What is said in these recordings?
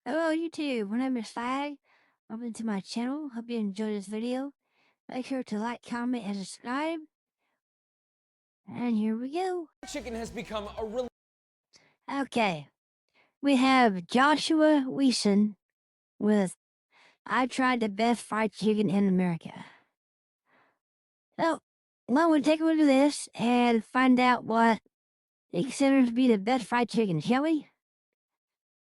Hello YouTube, my name is Fag. Welcome to my channel. Hope you enjoyed this video. Make sure to like, comment, and subscribe. And here we go. Chicken has become a real. Okay, we have Joshua Weissman with I tried the best fried chicken in America. So, well, we'll take a look at this and find out what he considers to be the best fried chicken, shall we?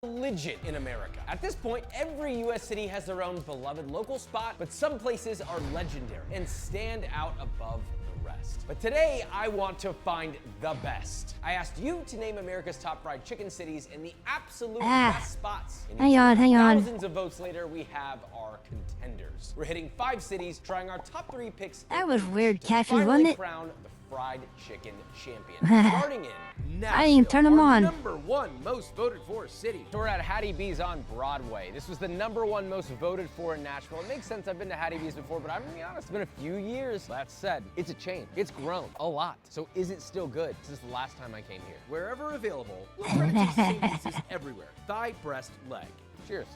Religion in America. At this point, every U.S. city has their own beloved local spot, but some places are legendary and stand out above the rest. But today, I want to find the best. I asked you to name America's top fried chicken cities and the absolute best spots. Hang on. Thousands of votes later, we have our contenders. We're hitting 5 cities, trying our top 3 picks. That was weird, Cassie, wasn't it? Crown the fried chicken champion. Starting in Nashville, I didn't even turn them on. #1 most voted for city. So we're at Hattie B's on Broadway. This was the #1 most voted for in Nashville. It makes sense, I've been to Hattie B's before, but I'm gonna be honest, it's been a few years. That said, it's a chain. It's grown a lot. So is it still good? Since the last time I came here. Wherever available, we're trying to take same pieces everywhere. Thigh, breast, leg. Cheers.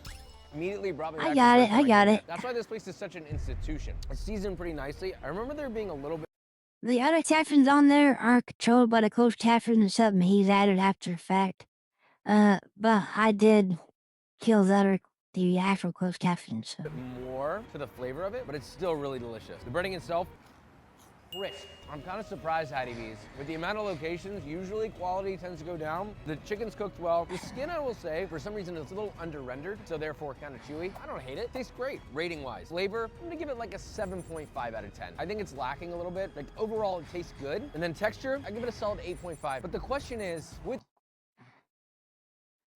Immediately brought me back. I got it. That's why this place is such an institution. It's seasoned pretty nicely. I remember there being a little bit. The other captions on there aren't controlled by the closed caption and something he's added after the fact. But I did kill the actual closed captions. So. More to the flavor of it, but it's still really delicious. The breading itself, crisp. I'm kind of surprised Hattie B's. With the amount of locations, usually quality tends to go down. The chicken's cooked well. The skin, I will say, for some reason, it's a little under-rendered, so therefore kind of chewy. I don't hate it. Tastes great. Rating-wise. Flavor, I'm gonna give it like a 7.5 out of 10. I think it's lacking a little bit. Like, overall, it tastes good. And then texture, I give it a solid 8.5. But the question is,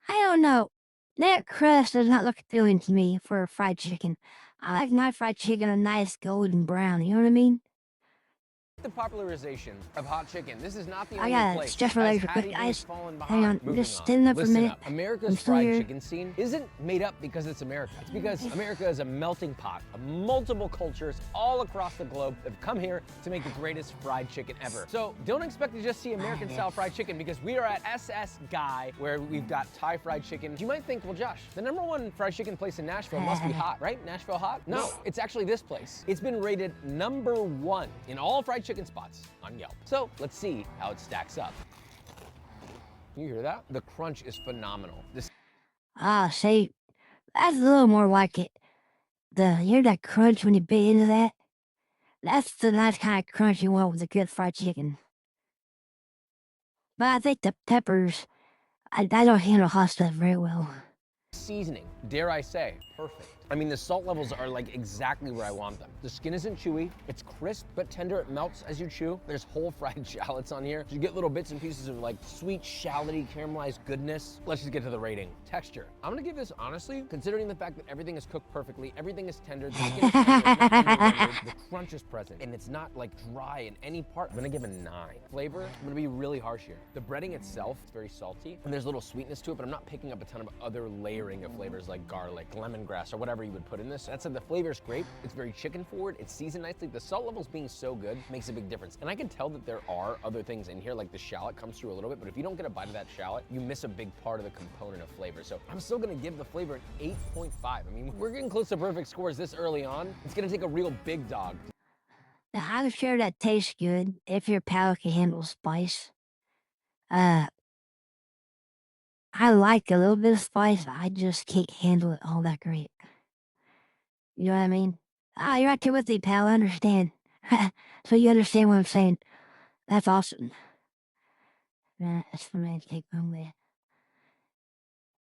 I don't know. That crust does not look appealing to me for a fried chicken. I like my fried chicken a nice golden brown, you know what I mean? the popularization of hot chicken, this is not the I only got place. Just related quick, guys. Hang on, Moving just stand up for a Listen minute. up. America's fried chicken scene isn't made up because it's America. It's because America is a melting pot of multiple cultures all across the globe that have come here to make the greatest fried chicken ever. So don't expect to just see American style fried chicken because we are at SS Guy where we've got Thai fried chicken. You might think, well, Josh, the #1 fried chicken place in Nashville must be hot, right? Nashville hot? No, it's actually this place. It's been rated #1 in all fried chicken spots on Yelp. So let's see how it stacks up. You hear that? The crunch is phenomenal. See, that's a little more like it. You hear that crunch when you bit into that? That's the nice kind of crunch you want with a good fried chicken. But I think the peppers, I don't handle hot stuff very well. Seasoning, dare I say, perfect. I mean, the salt levels are like exactly where I want them. The skin isn't chewy, it's crisp but tender, it melts as you chew. There's whole fried shallots on here. So you get little bits and pieces of like sweet, shallotty, caramelized goodness. Let's just get to the rating. Texture. I'm gonna give this, honestly, considering the fact that everything is cooked perfectly, everything is tender, the skin is tender, it's not underrendered, the crunch is present, and it's not like dry in any part. I'm gonna give a 9. Flavor, I'm gonna be really harsh here. The breading itself is very salty, and there's a little sweetness to it, but I'm not picking up a ton of other layering of flavors like garlic, lemongrass, or whatever you would put in this. That said, the flavor's great. It's very chicken forward. It's seasoned nicely. The salt levels being so good makes a big difference. And I can tell that there are other things in here, like the shallot comes through a little bit, but if you don't get a bite of that shallot, you miss a big part of the component of flavor. So I'm still gonna give the flavor an 8.5. I mean, we're getting close to perfect scores this early on. It's gonna take a real big dog. Now, I'm sure that tastes good if your palate can handle spice. I like a little bit of spice, but I just can't handle it all that great. You know what I mean? You're right there with me, pal. I understand. So you understand what I'm saying. That's awesome. That's for me to take home there.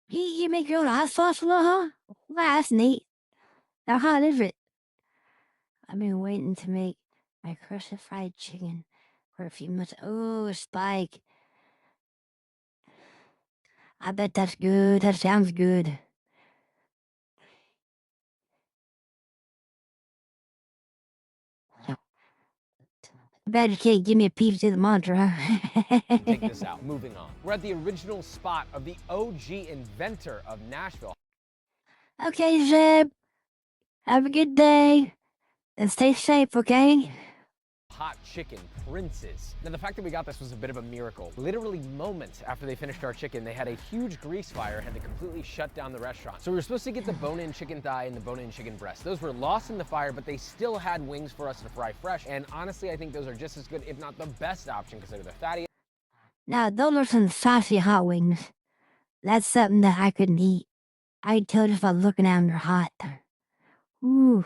You make your own hot sauce, huh? Wow, that's neat. How hot is it? I've been waiting to make my crusted fried chicken for a few months. Oh, Spike. I bet that's good. That sounds good. I bet you can't give me a piece to the monitor, huh? Take this out. Moving on. We're at the original spot of the OG inventor of Nashville. Okay, Zeb. Have a good day. And stay safe, okay? hot chicken princes. Now, the fact that we got this was a bit of a miracle. Literally moments after they finished our chicken, they had a huge grease fire and had to completely shut down the restaurant. So we were supposed to get the bone-in chicken thigh and the bone-in chicken breast. Those were lost in the fire, but they still had wings for us to fry fresh. And honestly, I think those are just as good, if not the best option, because they're the fatty. Now, those are some saucy hot wings. That's something that I couldn't eat. I'd tell just by looking at them, they're hot. Ooh.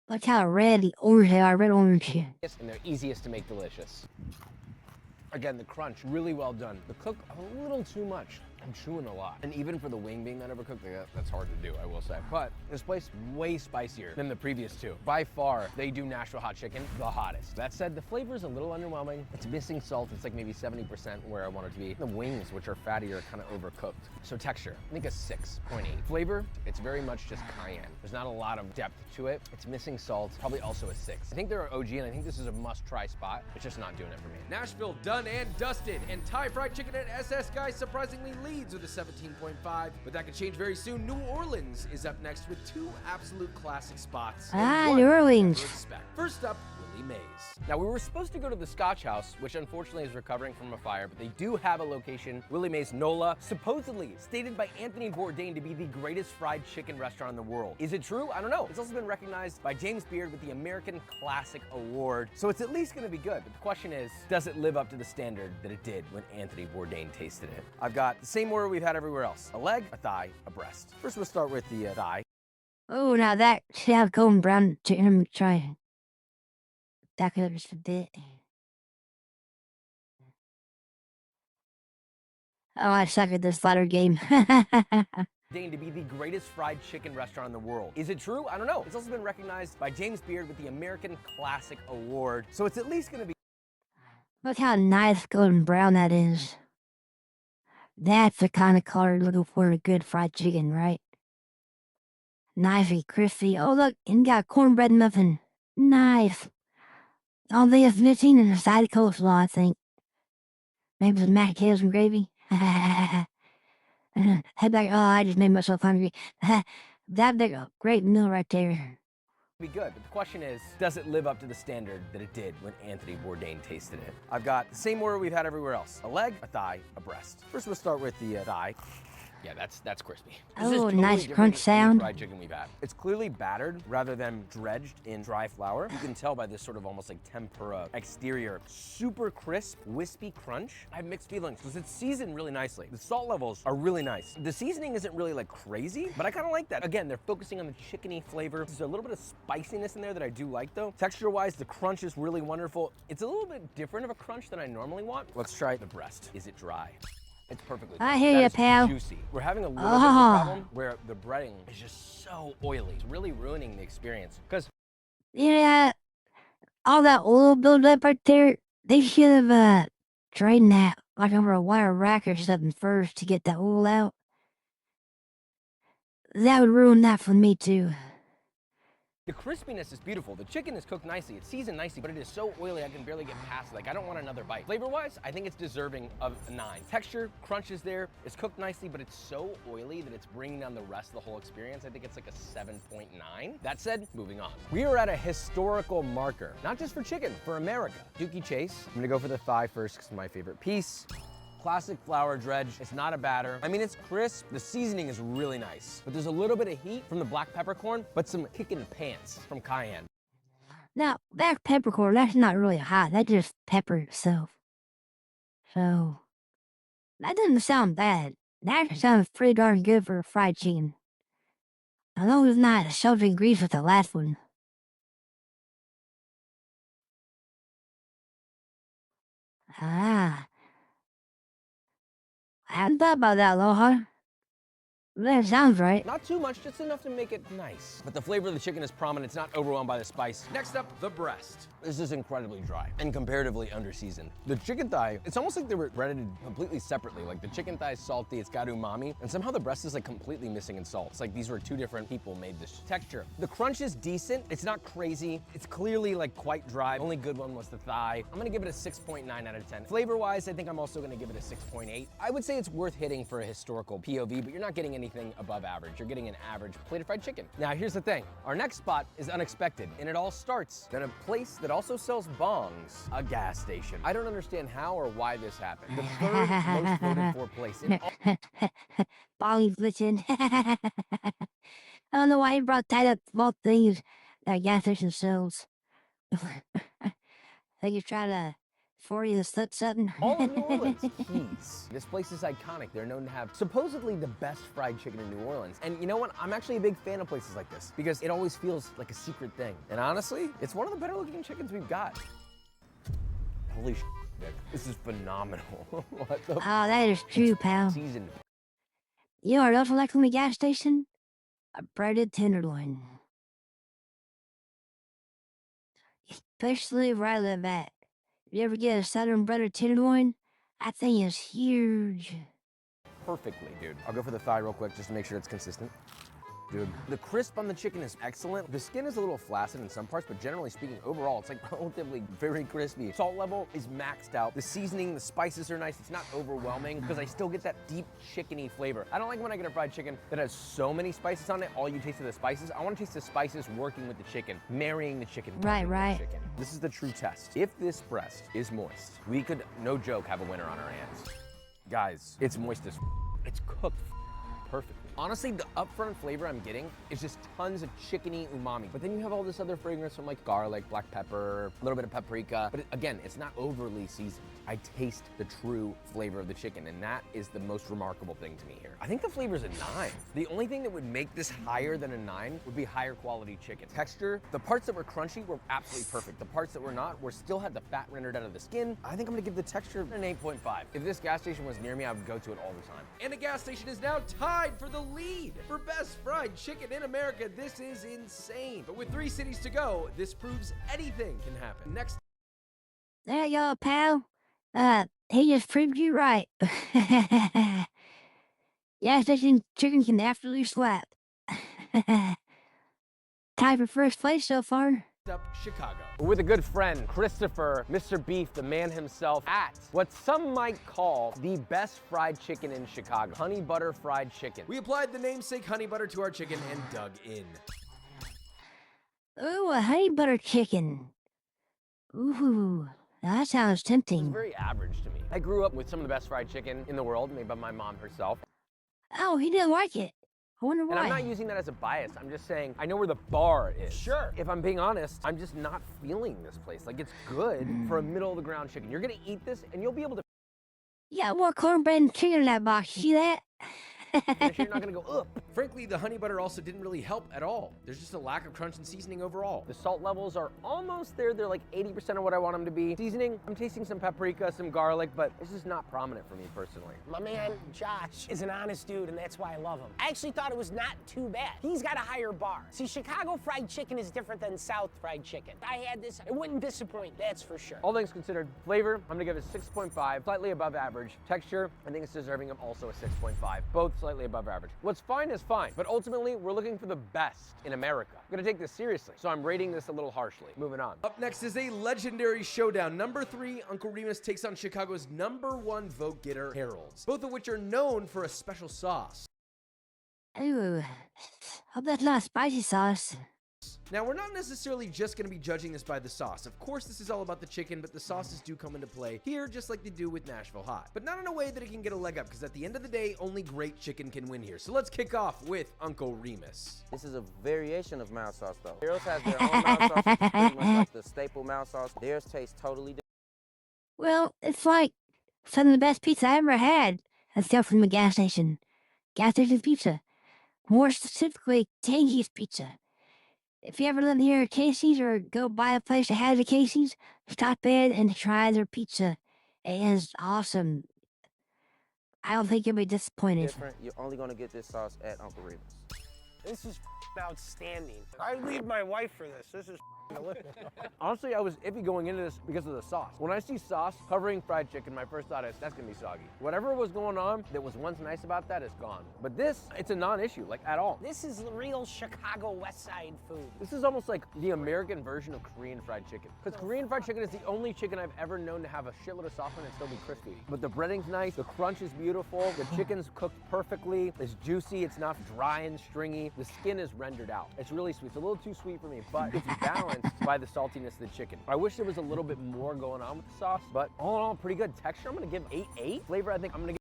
Look how red the orange they are, red orange. And they're easiest to make delicious. Again, the crunch, really well done. The cook, a little too much. I'm chewing a lot. And even for the wing being that overcooked, that's hard to do, I will say. But this place, way spicier than the previous two. By far, they do Nashville hot chicken the hottest. That said, the flavor is a little underwhelming. It's missing salt. It's like maybe 70% where I want it to be. The wings, which are fatty, are kind of overcooked. So texture, I think a 6.8. Flavor, it's very much just cayenne. There's not a lot of depth to it. It's missing salt, probably also a 6. I think they're OG, and I think this is a must-try spot. It's just not doing it for me. Nashville done and dusted, and Thai fried chicken at SS Guy surprisingly leads with a 17.5, but that could change very soon. New Orleans is up next with 2 absolute classic spots. Ah, New Orleans. First up, Willie Mays. Now, we were supposed to go to the Scotch House, which unfortunately is recovering from a fire, but they do have a location, Willie Mays NOLA, supposedly stated by Anthony Bourdain to be the greatest fried chicken restaurant in the world. Is it true? I don't know. It's also been recognized by James Beard with the American Classic Award, so it's at least gonna be good. But the question is, does it live up to the standard that it did when Anthony Bourdain tasted it? I've got the same order we've had everywhere else: a leg, a thigh, a breast. First, we'll start with the thigh. Oh, now that salad golden brown chicken, let me try it. That could just a bit. Oh, I suck at this ladder game. To be the greatest fried chicken restaurant in the world. Is it true? I don't know. It's also been recognized by James Beard with the American Classic Award, so it's at least gonna be. Look how nice golden brown that is. That's the kind of color you're looking for in a good fried chicken, right? Nice and crispy. Oh, look, and got a cornbread muffin. Nice. All they have missing is a side of coleslaw, I think. Maybe some mashed potatoes and gravy. Head back. Oh, I just made myself hungry. That'd be a great meal right there. Be good, but the question is, does it live up to the standard that it did when Anthony Bourdain tasted it? I've got the same order we've had everywhere else: a leg, a thigh, a breast. First, we'll start with the thigh. Yeah, that's crispy. This is Oh, totally nice different crunch than any sound. fried chicken we've had. It's clearly battered rather than dredged in dry flour. You can tell by this sort of almost like tempura exterior. Super crisp, wispy crunch. I have mixed feelings because it's seasoned really nicely. The salt levels are really nice. The seasoning isn't really like crazy, but I kind of like that. Again, they're focusing on the chickeny flavor. There's a little bit of spiciness in there that I do like though. Texture-wise, the crunch is really wonderful. It's a little bit different of a crunch than I normally want. Let's try the breast. Is it dry? It's perfectly I fine. hear That ya, is pal. Juicy. We're having a little bit of a problem where the breading is just so oily. It's really ruining the experience. Because Yeah, all that oil buildup right there, they should have drained that like over a wire rack or something first to get that oil out. That would ruin that for me too. the crispiness is beautiful. The chicken is cooked nicely. It's seasoned nicely, but it is so oily I can barely get past it. Like, I don't want another bite. Flavor-wise, I think it's deserving of a 9. Texture, crunch is there. It's cooked nicely, but it's so oily that it's bringing down the rest of the whole experience. I think it's like a 7.9. That said, moving on. We are at a historical marker, not just for chicken, for America. Dookie Chase. I'm gonna go for the thigh first because it's my favorite piece. Classic flour dredge. It's not a batter. I mean, it's crisp. The seasoning is really nice, but there's a little bit of heat from the black peppercorn, but some kick in the pants from cayenne. Now, that peppercorn, that's not really hot. That's just pepper itself. So, that doesn't sound bad. That sounds pretty darn good for a fried chicken. As long as it's not sheltering grease with the last one. Ah. I hadn't thought about that, Aloha. That sounds right. Not too much, just enough to make it nice. But the flavor of the chicken is prominent. It's not overwhelmed by the spice. Next up, the breast. This is incredibly dry and comparatively underseasoned. The chicken thigh, it's almost like they were breaded completely separately. Like the chicken thigh is salty, it's got umami, and somehow the breast is like completely missing in salt. It's like these were two different people made this texture. The crunch is decent. It's not crazy. It's clearly like quite dry. The only good one was the thigh. I'm gonna give it a 6.9 out of 10. Flavor-wise, I think I'm also gonna give it a 6.8. I would say it's worth hitting for a historical POV, but you're not getting anything above average. You're getting an average plate of fried chicken. Now, here's the thing. Our next spot is unexpected, and it all starts in a place that also sells bongs, a gas station. I don't understand how or why this happened. The third most voted for place in all Bobby glitching. I don't know why he brought that up of all things that gas station sells. Like you're trying to for you to slip something. all of New Orleans. Keys. This place is iconic. They're known to have supposedly the best fried chicken in New Orleans. And you know what? I'm actually a big fan of places like this because it always feels like a secret thing. And honestly, it's one of the better looking chickens we've got. Holy shit, Nick. This is phenomenal. What the Oh, that is true, pal. seasoned. You know what else I like from the gas station? A breaded tenderloin. Especially where I live at. If you ever get a southern breaded tenderloin, that thing is huge. Perfectly, dude. I'll go for the thigh real quick just to make sure it's consistent. Dude, the crisp on the chicken is excellent. The skin is a little flaccid in some parts, but generally speaking, overall, it's like relatively very crispy. Salt level is maxed out. The seasoning, the spices are nice. It's not overwhelming because I still get that deep chickeny flavor. I don't like when I get a fried chicken that has so many spices on it, all you taste are the spices. I want to taste the spices working with the chicken, marrying the chicken. Right, bonding with right. the chicken. This is the true test. If this breast is moist, we could, no joke, have a winner on our hands. Guys, it's moist as it's cooked perfectly. Honestly, the upfront flavor I'm getting is just tons of chickeny umami. But then you have all this other fragrance from like garlic, black pepper, a little bit of paprika. But again, it's not overly seasoned. I taste the true flavor of the chicken, and that is the most remarkable thing to me here. I think the flavor's a 9. The only thing that would make this higher than a 9 would be higher quality chicken. Texture, the parts that were crunchy were absolutely perfect. The parts that were not still had the fat rendered out of the skin. I think I'm gonna give the texture an 8.5. If this gas station was near me, I would go to it all the time. And a gas station is now tied for the lead for best fried chicken in America. This is insane. But with 3 cities to go, this proves anything can happen. Next. There you go, pal. He just proved you right. Gas station chicken can absolutely slap. Tied for first place so far. Up Chicago. With a good friend, Christopher, Mr. Beef, the man himself, at what some might call the best fried chicken in Chicago, honey butter fried chicken. We applied the namesake honey butter to our chicken and dug in. Ooh, a honey butter chicken. Ooh, that sounds It's tempting. very average to me. I grew up with some of the best fried chicken in the world, made by my mom herself. Oh, he didn't like it. I wonder why. And I'm not using that as a bias. I'm just saying, I know where the bar is. Sure. If I'm being honest, I'm just not feeling this place. Like, it's good for a middle of the ground chicken. You're gonna eat this and you'll be able to Yeah, more cornbread and chicken in that box. See that? finish. You're not gonna go, ugh. Frankly, the honey butter also didn't really help at all. There's just a lack of crunch and seasoning overall. The salt levels are almost there. They're like 80% of what I want them to be. Seasoning, I'm tasting some paprika, some garlic, but this is not prominent for me personally. My man, Josh, is an honest dude, and that's why I love him. I actually thought it was not too bad. He's got a higher bar. See, Chicago fried chicken is different than South fried chicken. If I had this, it wouldn't disappoint, that's for sure. All things considered, flavor, I'm gonna give it 6.5, slightly above average. Texture, I think it's deserving of also a 6.5, both slightly above average. What's fine is fine, but ultimately, we're looking for the best in America. I'm gonna take this seriously, so I'm rating this a little harshly. Moving on. Up next is a legendary showdown. Number 3, Uncle Remus takes on Chicago's number 1 vote getter, Harold's, both of which are known for a special sauce. Ooh, hope that's not spicy sauce. Now, we're not necessarily just going to be judging this by the sauce. Of course, this is all about the chicken, but the sauces do come into play here, just like they do with Nashville Hot. But not in a way that it can get a leg up, because at the end of the day, only great chicken can win here. So let's kick off with Uncle Remus. This is a variation of mild sauce, though. Harold's has their own mild sauce, which is pretty much like the staple mild sauce. Theirs tastes totally different. Well, it's like some of the best pizza I ever had. That's stuff from the gas station. Gas station pizza. More specifically, Tangy's Pizza. If you ever live near Casey's or go by a place that has a Casey's, stop in and try their pizza. It is awesome. I don't think you'll be disappointed. You're only gonna get this sauce at Uncle Remus. This is outstanding. I leave my wife for this. This is Honestly, I was iffy going into this because of the sauce. When I see sauce covering fried chicken, my first thought is that's gonna be soggy. Whatever was going on that was once nice about that is gone. But this, it's a non-issue, like at all. This is the real Chicago West Side food. This is almost like the American version of Korean fried chicken. Because Korean fried chicken is the only chicken I've ever known to have a shitload of sauce on it and still be crispy. But the breading's nice, the crunch is beautiful, the chicken's cooked perfectly, it's juicy, it's not dry and stringy, the skin is rendered out. It's really sweet. It's a little too sweet for me, but it's balanced by the saltiness of the chicken. I wish there was a little bit more going on with the sauce, but all in all, pretty good. Texture, I'm gonna give 8/8. Flavor, I think I'm gonna give.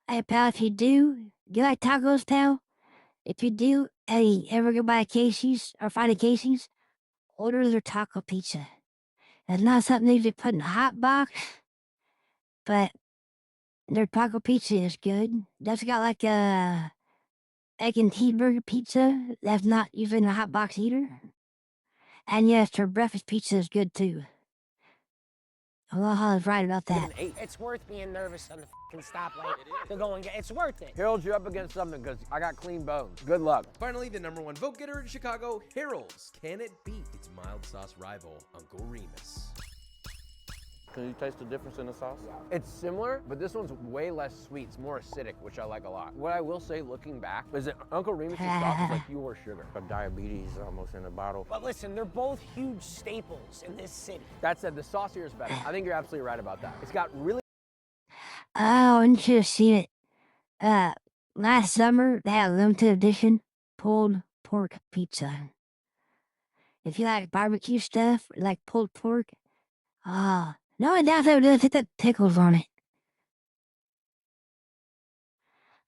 Hey, pal, if you do you like tacos, pal? If you do, hey, ever go by Casey's or find a Casey's? Order their taco pizza. It's not something they usually put in a hot box, but their taco pizza is good. That's got like a egg and cheeseburger pizza that's not usually in a hot box either. And yes, their breakfast pizza is good too. Aloha is right about that. It's worth being nervous on the fucking stoplight to go and get. It's worth it. Harold, you're up against something because I got clean bones. Good luck. Finally, the #1 vote getter in Chicago, Harold's. Can it beat its mild sauce rival, Uncle Remus? Can you taste the difference in the sauce? It's similar, but this one's way less sweet. It's more acidic, which I like a lot. What I will say, looking back, is that Uncle Remus's sauce is like pure sugar. Got diabetes almost in a bottle. But listen, they're both huge staples in this city. That said, the sauce here is better. I think you're absolutely right about that. It's got really Oh, and you should have seen it. Last summer, they had a limited edition pulled pork pizza. If you like barbecue stuff, like pulled pork, no, I doubt they would hit the pickles on it.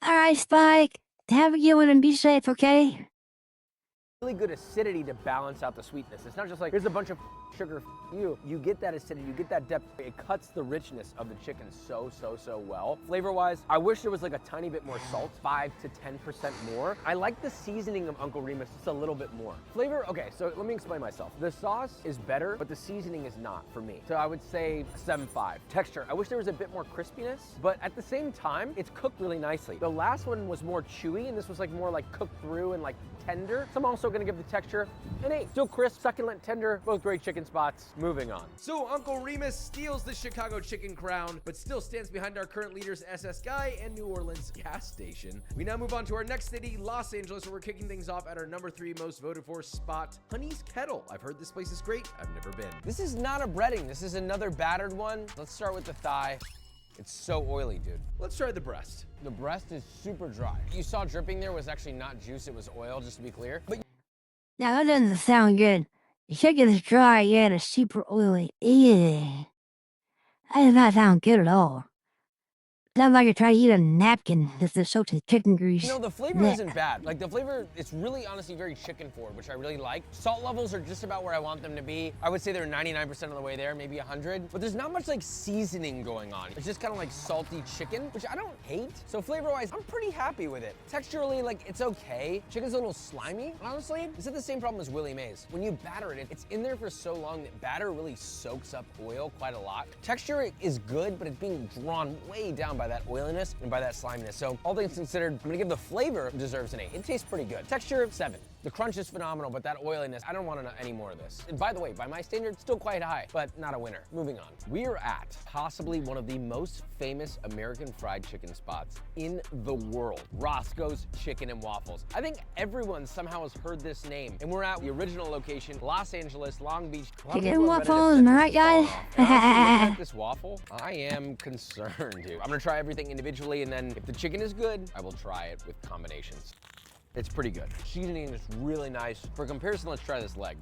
All right, Spike. Have a good one and be safe, okay? good acidity to balance out the sweetness. It's not just like, here's a bunch of sugar, you get that acidity, you get that depth. It cuts the richness of the chicken so well. Flavor-wise, I wish there was like a tiny bit more salt, 5 to 10% more. I like the seasoning of Uncle Remus just a little bit more. Flavor, okay, so let me explain myself. The sauce is better, but the seasoning is not for me. So I would say 7.5. Texture, I wish there was a bit more crispiness, but at the same time, it's cooked really nicely. The last one was more chewy, and this was like more like cooked through and like tender. So I'm also gonna give the texture an 8. Still crisp, succulent, tender, both great chicken spots. Moving on. So Uncle Remus steals the Chicago chicken crown, but still stands behind our current leaders, SS Guy and New Orleans gas station. We now move on to our next city, Los Angeles, where we're kicking things off at our number 3 most voted for spot, Honey's Kettle. I've heard this place is great. I've never been. This is not a breading. This is another battered one. Let's start with the thigh. It's so oily, dude. Let's try the breast. The breast is super dry. You saw dripping there was actually not juice, it was oil, just to be clear. But Now, that doesn't sound good. The chicken is dry, yet it's super oily. Ew. That does not sound good at all. Sounds like you're trying to eat a napkin with the soaked in chicken grease. you know, the flavor isn't bad. Like the flavor, it's really honestly very chicken forward, which I really like. Salt levels are just about where I want them to be. I would say they're 99% of the way there, maybe 100. But there's not much like seasoning going on. It's just kind of like salty chicken, which I don't hate. So flavor-wise, I'm pretty happy with it. Texturally, like it's okay. Chicken's a little slimy, honestly. It's the same problem as Willie Mays. When you batter it, it's in there for so long that batter really soaks up oil quite a lot. Texture is good, but it's being drawn way down by that oiliness and by that sliminess. So all things considered, I'm gonna give the flavor deserves an 8. It tastes pretty good. Texture, 7. The crunch is phenomenal, but that oiliness, I don't want any more of this. And by the way, by my standards, still quite high, but not a winner. Moving on. We are at possibly one of the most famous American fried chicken spots in the world, Roscoe's Chicken and Waffles. I think everyone somehow has heard this name, and we're at the original location, Los Angeles, Long Beach. Chicken and waffles, am I right, guys? Honestly, looking at this waffle, I am concerned, dude. I'm gonna try everything individually, and then if the chicken is good, I will try it with combinations. It's pretty good. Seasoning is really nice. For comparison, let's try this leg.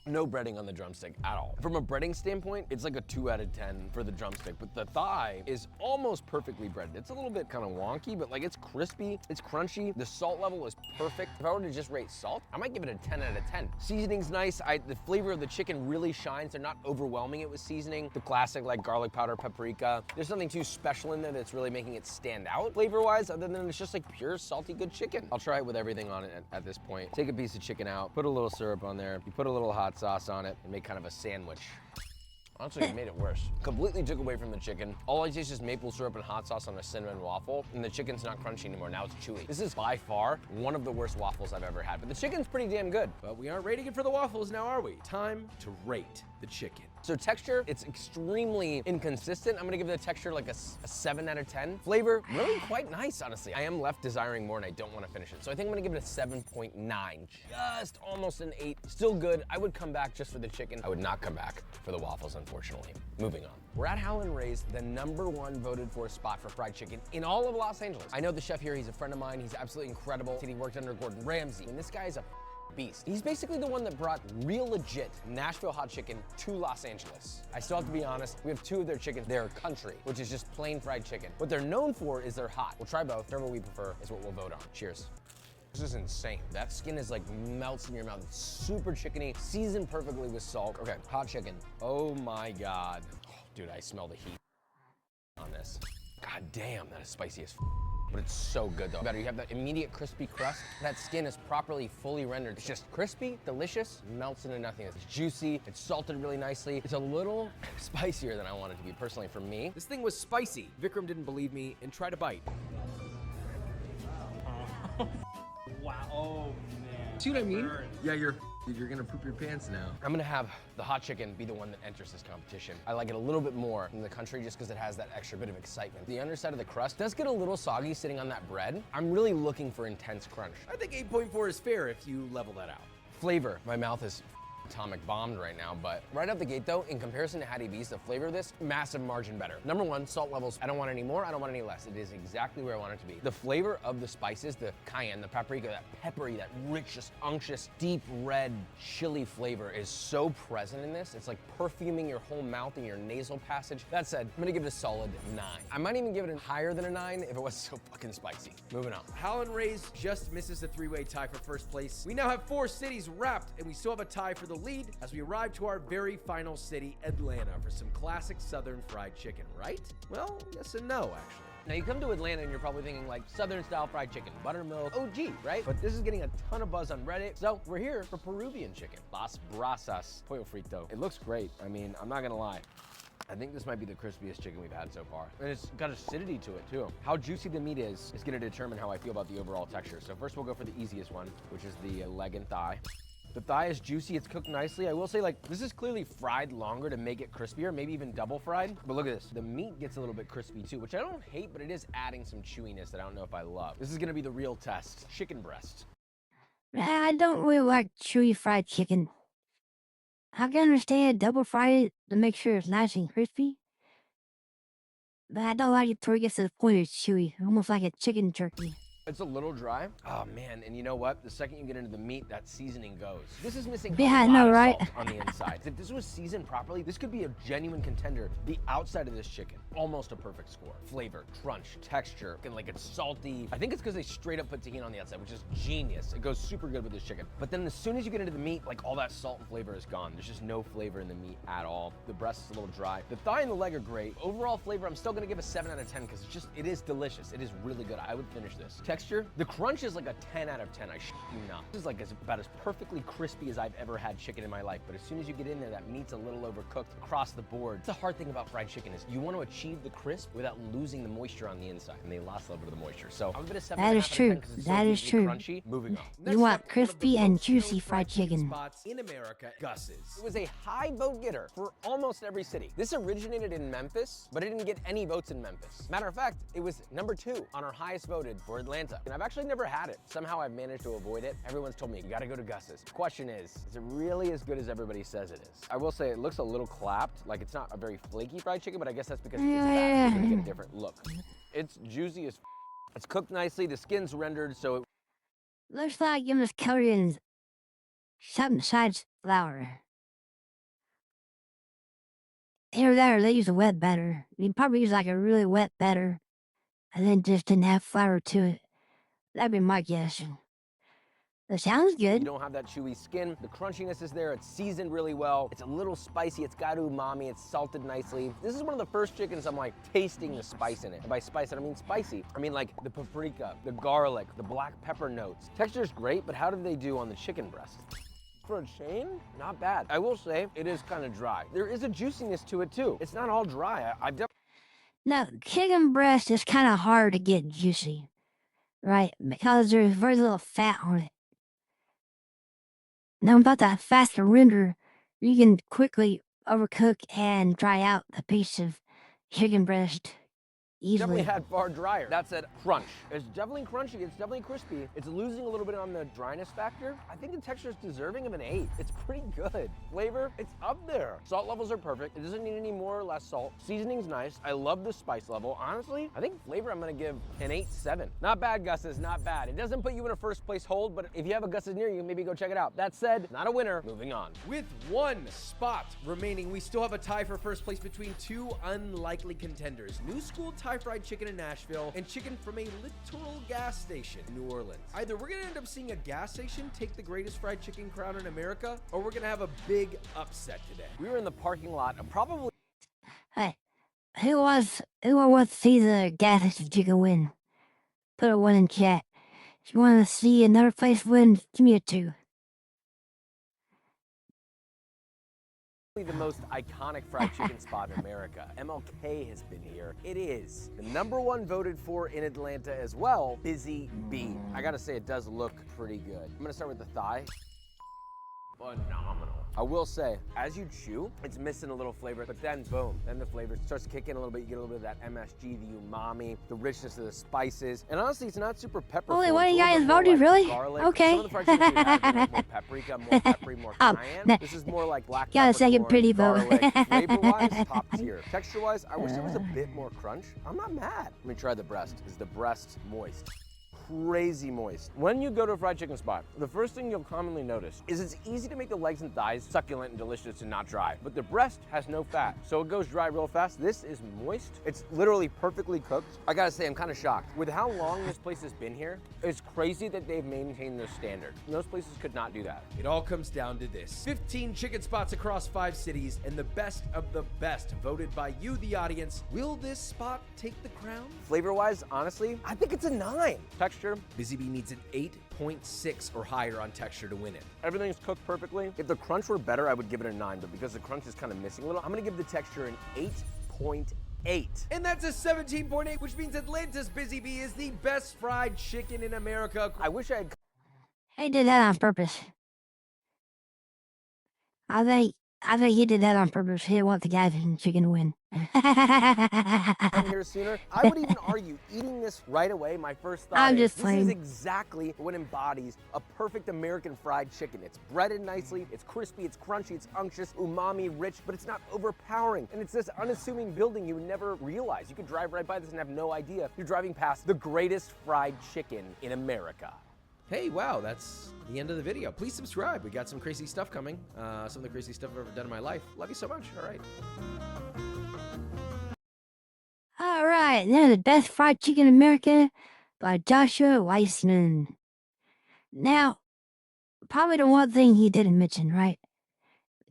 No breading on the drumstick at all. From a breading standpoint, it's like a 2 out of 10 for the drumstick, but the thigh is almost perfectly breaded. It's a little bit kind of wonky, but like it's crispy, it's crunchy. The salt level is perfect. If I were to just rate salt, I might give it a 10 out of 10. Seasoning's nice. The flavor of the chicken really shines. They're not overwhelming it with seasoning. The classic like garlic powder, paprika. There's nothing too special in there that's really making it stand out flavor-wise, other than it's just like pure salty good chicken. I'll try it with everything on it at this point. Take a piece of chicken out, put a little syrup on there. You put a little hot sauce on it and make kind of a sandwich. Honestly, it made it worse. Completely took away from the chicken. All I taste is maple syrup and hot sauce on a cinnamon waffle, and the chicken's not crunchy anymore. Now it's chewy. This is by far one of the worst waffles I've ever had, but the chicken's pretty damn good. But we aren't rating it for the waffles now, are we? Time to rate the chicken. So texture, it's extremely inconsistent. I'm gonna give the texture like a 7 out of 10. Flavor, really quite nice, honestly. I am left desiring more and I don't wanna finish it. So I think I'm gonna give it a 7.9, just almost an 8. Still good. I would come back just for the chicken. I would not come back for the waffles, unfortunately. Moving on. We're at Howlin' Ray's, the #1 voted for spot for fried chicken in all of Los Angeles. I know the chef here, he's a friend of mine. He's absolutely incredible. He worked under Gordon Ramsay, and this guy is a beast. He's basically the one that brought real legit Nashville hot chicken to Los Angeles. I still have to be honest, we have 2 of their chickens. They're country, which is just plain fried chicken. What they're known for is they're hot. We'll try both. Whatever we prefer is what we'll vote on. Cheers. This is insane. That skin is like melts in your mouth. It's super chickeny, seasoned perfectly with salt. Okay, hot chicken. Oh my God. Oh, dude, I smell the heat on this. God damn, that is spicy as f. But it's so good though. Better, you have that immediate crispy crust. That skin is properly, fully rendered. It's just crispy, delicious, melts into nothing. It's juicy, it's salted really nicely. It's a little spicier than I want it to be, personally, for me. This thing was spicy. Vikram didn't believe me and tried a bite. Wow, oh man. See what I mean? Yeah, you're gonna poop your pants now. I'm gonna have the hot chicken be the one that enters this competition. I like it a little bit more than the country just because it has that extra bit of excitement. The underside of the crust does get a little soggy sitting on that bread. I'm really looking for intense crunch. I think 8.4 is fair if you level that out. Flavor, my mouth is atomic bombed right now, but right out the gate though, in comparison to Hattie B's, the flavor of this, massive margin better. #1, salt levels. I don't want any more, I don't want any less. It is exactly where I want it to be. The flavor of the spices, the cayenne, the paprika, that peppery, that rich, just unctuous, deep red chili flavor is so present in this. It's like perfuming your whole mouth and your nasal passage. That said, I'm gonna give it a solid 9. I might even give it a higher than a 9 if it wasn't so fucking spicy. Moving on. Howlin' Ray's just misses the 3-way tie for first place. We now have 4 cities wrapped, and we still have a tie for the lead as we arrive to our very final city, Atlanta, for some classic Southern fried chicken, right? Well, yes and no, actually. Now you come to Atlanta and you're probably thinking like Southern style fried chicken, buttermilk, OG, right? But this is getting a ton of buzz on Reddit. So we're here for Peruvian chicken, Las Brasas Pollo Frito. It looks great. I mean, I'm not gonna lie. I think this might be the crispiest chicken we've had so far. And it's got acidity to it too. How juicy the meat is gonna determine how I feel about the overall texture. So first we'll go for the easiest one, which is the leg and thigh. The thigh is juicy, it's cooked nicely. I will say, like, this is clearly fried longer to make it crispier, maybe even double fried. But look at this, the meat gets a little bit crispy too, which I don't hate, but it is adding some chewiness that I don't know if I love. This is gonna be the real test. Chicken breast. I don't really like chewy fried chicken. I can understand double fried it to make sure it's nice and crispy. But I don't like it till it gets to the point it's chewy, almost like a chicken jerky. It's a little dry. Oh man, and you know what? The second you get into the meat, that seasoning goes. This is missing Yeah, I a lot know, of right? salt on the inside. If this was seasoned properly, this could be a genuine contender. The outside of this chicken, almost a perfect score. Flavor, crunch, texture, and like it's salty. I think it's because they straight up put tahini on the outside, which is genius. It goes super good with this chicken. But then as soon as you get into the meat, like all that salt and flavor is gone. There's just no flavor in the meat at all. The breast is a little dry. The thigh and the leg are great. Overall flavor, I'm still gonna give a 7 out of 10 because it is delicious. It is really good. I would finish this. Texture, the crunch is like a 10 out of 10. I shit you not. This is like about as perfectly crispy as I've ever had chicken in my life. But as soon as you get in there, that meat's a little overcooked across the board. The hard thing about fried chicken is you want to achieve the crisp without losing the moisture on the inside, and they lost a little bit of the moisture. So I'm gonna 7 That is true. That is true. Crunchy. Moving on. Next want up, one of the crispy and most juicy known fried chicken. spots in America, Gus's. It was a high vote getter for almost every city. This originated in Memphis, but it didn't get any votes in Memphis. Matter of fact, it was #2 on our highest voted for Atlanta. And I've actually never had it. Somehow I've managed to avoid it. Everyone's told me, you gotta go to Gus's. Question is it really as good as everybody says it is? I will say it looks a little clapped, like it's not a very flaky fried chicken, but I guess that's because it's fat, so you're gonna get a different look. It's juicy as it's cooked nicely, the skin's rendered, so it Looks like you must cover it in something besides flour. Here or there, they use a wet batter. You probably use like a really wet batter, and then just didn't have flour to it. That'd be my guess. It sounds you good. don't have that chewy skin. The crunchiness is there. It's seasoned really well. It's a little spicy. It's got umami. It's salted nicely. This is one of the first chickens I'm like tasting the spice in it. And by spice, I don't mean spicy. I mean like the paprika, the garlic, the black pepper notes. Texture's great, but how did they do on the chicken breast? For a chain, not bad. I will say it is kind of dry. There is a juiciness to it too. It's not all dry. I've definitely Now, chicken breast is kind of hard to get juicy, right? Because there's very little fat on it. Now, about that faster render, you can quickly overcook and dry out a piece of chicken breast definitely easily. had far drier. That said, crunch. It's definitely crunchy. It's definitely crispy. It's losing a little bit on the dryness factor. I think the texture is deserving of an 8. It's pretty good. Flavor, it's up there. Salt levels are perfect. It doesn't need any more or less salt. Seasoning's nice. I love the spice level. Honestly, I think flavor I'm gonna give an 8.7. Not bad, Gus's, not bad. It doesn't put you in a first place hold, but if you have a Gus's near you, maybe go check it out. That said, not a winner. Moving on. With one spot remaining, we still have a tie for first place between two unlikely contenders. New School Thai fried chicken in Nashville and chicken from a literal gas station in New Orleans. Either we're gonna end up seeing a gas station take the greatest fried chicken crown in America, or we're gonna have a big upset today. We were in the parking lot of probably Hey, who wants to see the gas station chicken win? Put a 1 in chat. If you want to see another place win, give me a 2. the most iconic fried chicken spot in America. MLK has been here. It is the #1 voted for in Atlanta as well, Busy Bee. I gotta say, it does look pretty good. I'm gonna start with the thigh. Phenomenal. I will say, as you chew, it's missing a little flavor, but then boom, then the flavor starts to kick in a little bit. You get a little bit of that MSG, the umami, the richness of the spices, and honestly, it's not super pepperful. Only It's one a of you little guys bit more voted, like really? garlic. Okay. Some of the fried chicken food has been like more paprika, more peppery, more cayenne. This is more like black Got a second peppercorn, pretty vote. garlic. Flavor-wise, top tier. Texture-wise, I wish there was a bit more crunch. I'm not mad. Let me try the breast. Is the breast moist? Crazy moist. When you go to a fried chicken spot, the first thing you'll commonly notice is it's easy to make the legs and thighs succulent and delicious and not dry, but the breast has no fat, so it goes dry real fast. This is moist. It's literally perfectly cooked. I gotta say, I'm kind of shocked. With how long this place has been here, it's crazy that they've maintained this standard. Most places could not do that. It all comes down to this. 15 chicken spots across 5 cities, and the best of the best voted by you, the audience. Will this spot take the crown? Flavor-wise, honestly, I think it's a 9. Texture, Busy Bee needs an 8.6 or higher on texture to win it. everything's cooked perfectly. If the crunch were better, I would give it a 9, but because the crunch is kind of missing a little, I'm gonna give the texture an 8.8. And that's a 17.8, which means Atlanta's Busy Bee is the best fried chicken in America. I wish I had He did that on purpose. I think he did that on purpose. He didn't want the gas station chicken to win. come here sooner. I would even argue eating this right away, my first thought I'm is just this playing. is exactly what embodies a perfect American fried chicken. It's breaded nicely, it's crispy, it's crunchy, it's unctuous, umami rich, but it's not overpowering. And it's this unassuming building you would never realize. You could drive right by this and have no idea you're driving past the greatest fried chicken in America. Hey, wow, that's the end of the video. Please subscribe. We got some crazy stuff coming. Some of the crazy stuff I've ever done in my life. Love you so much. All right. All right, now the best fried chicken in America by Joshua Weissman. Now, probably the one thing he didn't mention, right?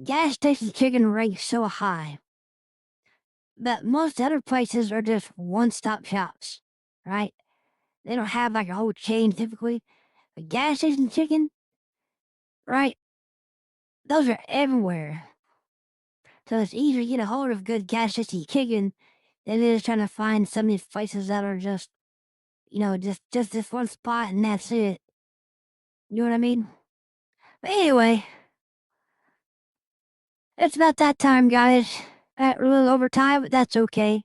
Gas station chicken ranks so high, but most other places are just one-stop shops, right? They don't have like a whole chain typically. But gas station chicken, right? Those are everywhere. So it's easier to get a hold of good gas station chicken than it is trying to find some of these places that are just, just this one spot and that's it. You know what I mean? But anyway, it's about that time, guys. We're a little over time, but that's okay.